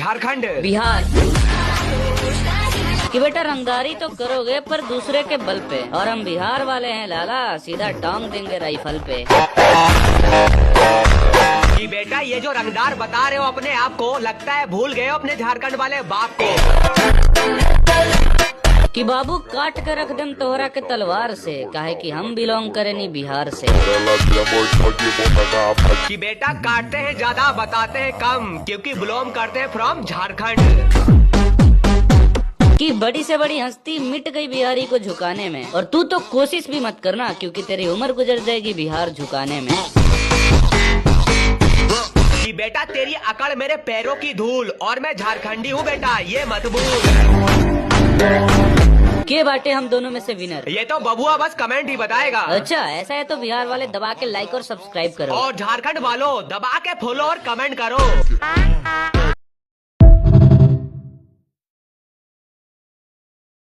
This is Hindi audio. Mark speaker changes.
Speaker 1: झारखंड,
Speaker 2: बिहार। कि बेटा रंगदारी तो करोगे पर दूसरे के बल पे, और हम बिहार वाले हैं लाला, सीधा टांग देंगे राइफल पे।
Speaker 1: कि बेटा ये जो रंगदार बता रहे हो अपने आप को, लगता है भूल गए हो अपने झारखंड वाले बाप को।
Speaker 2: कि बाबू काट कर रख देम तोहरा के तलवार से, काहे कि हम बिलोंग करे नहीं बिहार से।
Speaker 1: कि बेटा काटते हैं ज्यादा बताते हैं कम, क्योंकि बिलोंग करते हैं फ्रॉम झारखंड।
Speaker 2: कि बड़ी से बड़ी हस्ती मिट गई बिहारी को झुकाने में, और तू तो कोशिश भी मत करना, क्योंकि तेरी उम्र गुजर जाएगी बिहार झुकाने में।
Speaker 1: कि बेटा तेरी अकड़ मेरे पैरों की धूल, और मैं झारखंडी हूँ बेटा ये मत भूल।
Speaker 2: के बाटे हम दोनों में से विनर?
Speaker 1: ये तो बबुआ बस कमेंट ही बताएगा।
Speaker 2: अच्छा ऐसा है तो बिहार वाले दबा के लाइक और सब्सक्राइब करो,
Speaker 1: और झारखंड वालों दबा के फॉलो और कमेंट करो।